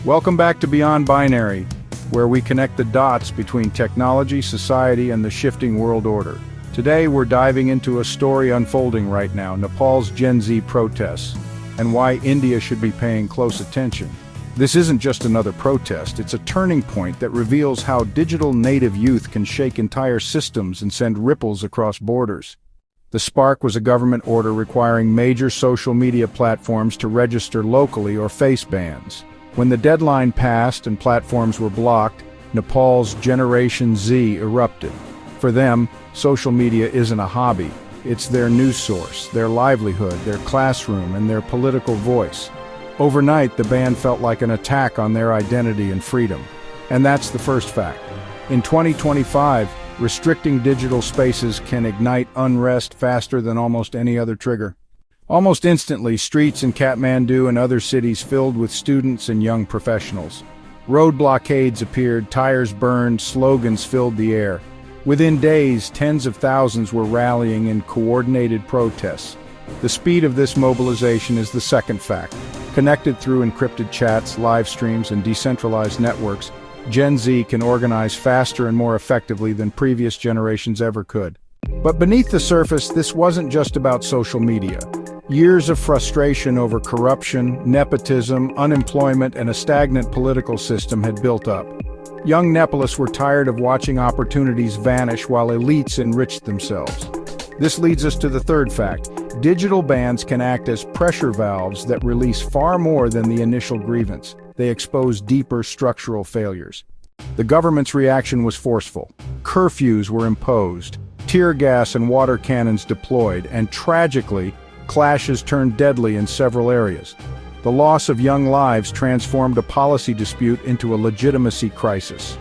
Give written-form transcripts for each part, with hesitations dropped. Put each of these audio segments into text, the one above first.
Welcome back to Beyond Binary, where we connect the dots between technology, society, and the shifting world order. Today we're diving into a story unfolding right now, Nepal's Gen Z protests, and why India should be paying close attention. This isn't just another protest, it's a turning point that reveals how digital native youth can shake entire systems and send ripples across borders. The spark was a government order requiring major social media platforms to register locally or face bans. When the deadline passed and platforms were blocked, Nepal's Generation Z erupted. For them, social media isn't a hobby. It's their news source, their livelihood, their classroom, and their political voice. Overnight, the ban felt like an attack on their identity and freedom. And that's the first fact. In 2025, restricting digital spaces can ignite unrest faster than almost any other trigger. Almost instantly, streets in Kathmandu and other cities filled with students and young professionals. Road blockades appeared, tires burned, slogans filled the air. Within days, tens of thousands were rallying in coordinated protests. The speed of this mobilization is the second fact. Connected through encrypted chats, live streams, and decentralized networks, Gen Z can organize faster and more effectively than previous generations ever could. But beneath the surface, this wasn't just about social media. Years of frustration over corruption, nepotism, unemployment, and a stagnant political system had built up. Young Nepalists were tired of watching opportunities vanish while elites enriched themselves. This leads us to the third fact. Digital bans can act as pressure valves that release far more than the initial grievance. They expose deeper structural failures. The government's reaction was forceful. Curfews were imposed, tear gas and water cannons deployed, and tragically, clashes turned deadly in several areas. The loss of young lives transformed a policy dispute into a legitimacy crisis.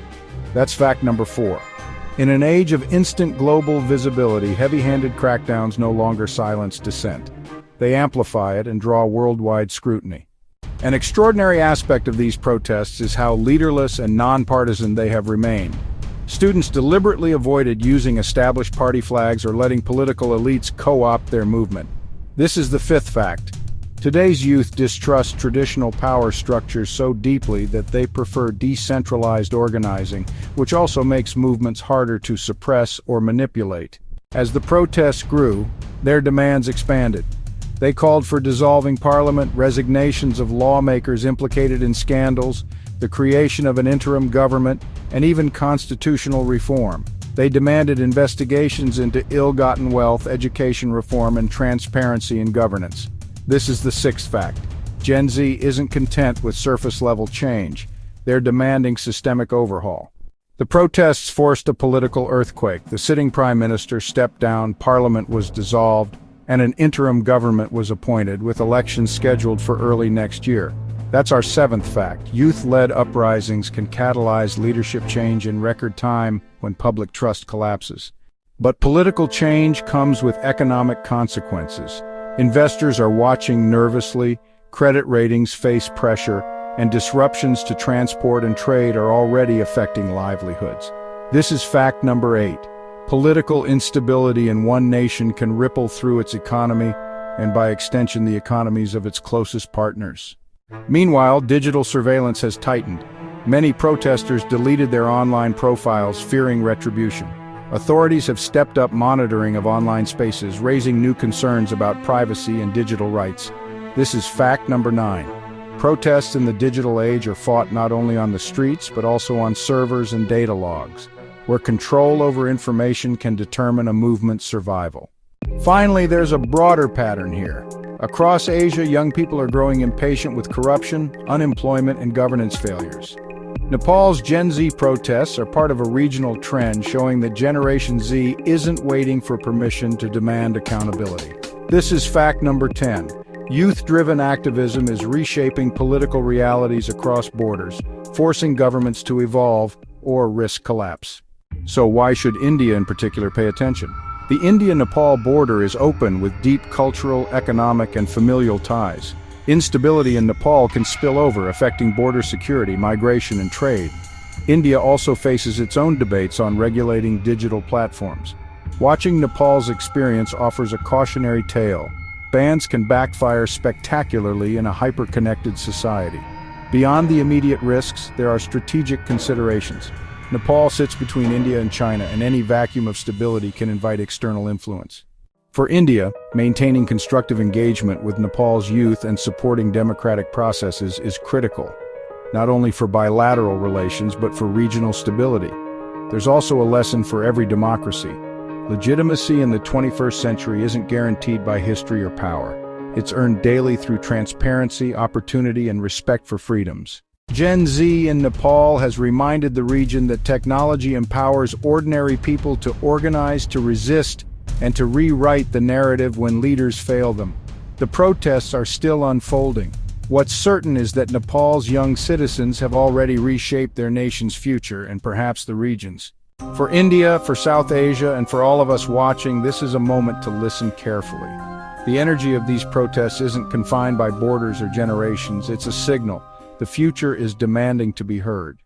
That's fact number 4. In an age of instant global visibility, heavy-handed crackdowns no longer silence dissent. They amplify it and draw worldwide scrutiny. An extraordinary aspect of these protests is how leaderless and nonpartisan they have remained. Students deliberately avoided using established party flags or letting political elites co-opt their movement. This is the fifth fact. Today's youth distrust traditional power structures so deeply that they prefer decentralized organizing, which also makes movements harder to suppress or manipulate. As the protests grew, their demands expanded. They called for dissolving parliament, resignations of lawmakers implicated in scandals, the creation of an interim government, and even constitutional reform. They demanded investigations into ill-gotten wealth, education reform, and transparency in governance. This is the sixth fact. Gen Z isn't content with surface-level change. They're demanding systemic overhaul. The protests forced a political earthquake. The sitting prime minister stepped down, parliament was dissolved, and an interim government was appointed, with elections scheduled for early next year. That's our seventh fact. Youth-led uprisings can catalyze leadership change in record time when public trust collapses. But political change comes with economic consequences. Investors are watching nervously, credit ratings face pressure, and disruptions to transport and trade are already affecting livelihoods. This is fact number 8. Political instability in one nation can ripple through its economy, and by extension the economies of its closest partners. Meanwhile, digital surveillance has tightened. Many protesters deleted their online profiles, fearing retribution. Authorities have stepped up monitoring of online spaces, raising new concerns about privacy and digital rights. This is fact number 9. Protests in the digital age are fought not only on the streets, but also on servers and data logs, where control over information can determine a movement's survival. Finally, there's a broader pattern here. Across Asia, young people are growing impatient with corruption, unemployment, and governance failures. Nepal's Gen Z protests are part of a regional trend showing that Generation Z isn't waiting for permission to demand accountability. This is fact number 10. Youth-driven activism is reshaping political realities across borders, forcing governments to evolve or risk collapse. So why should India in particular pay attention? The India-Nepal border is open with deep cultural, economic, and familial ties. Instability in Nepal can spill over, affecting border security, migration, and trade. India also faces its own debates on regulating digital platforms. Watching Nepal's experience offers a cautionary tale. Bans can backfire spectacularly in a hyper-connected society. Beyond the immediate risks, there are strategic considerations. Nepal sits between India and China, and any vacuum of stability can invite external influence. For India, maintaining constructive engagement with Nepal's youth and supporting democratic processes is critical, not only for bilateral relations but for regional stability. There's also a lesson for every democracy. Legitimacy in the 21st century isn't guaranteed by history or power. It's earned daily through transparency, opportunity, and respect for freedoms. Gen Z in Nepal has reminded the region that technology empowers ordinary people to organize, to resist, and to rewrite the narrative when leaders fail them. The protests are still unfolding. What's certain is that Nepal's young citizens have already reshaped their nation's future, and perhaps the region's. For India, for South Asia, and for all of us watching, this is a moment to listen carefully. The energy of these protests isn't confined by borders or generations, it's a signal. The future is demanding to be heard.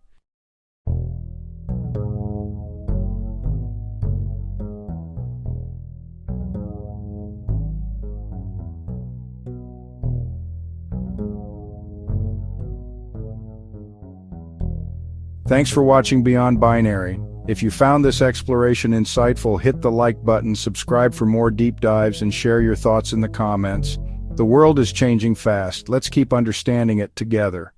Thanks for watching Beyond Binary. If you found this exploration insightful, hit the like button, subscribe for more deep dives, and share your thoughts in the comments. The world is changing fast. Let's keep understanding it together.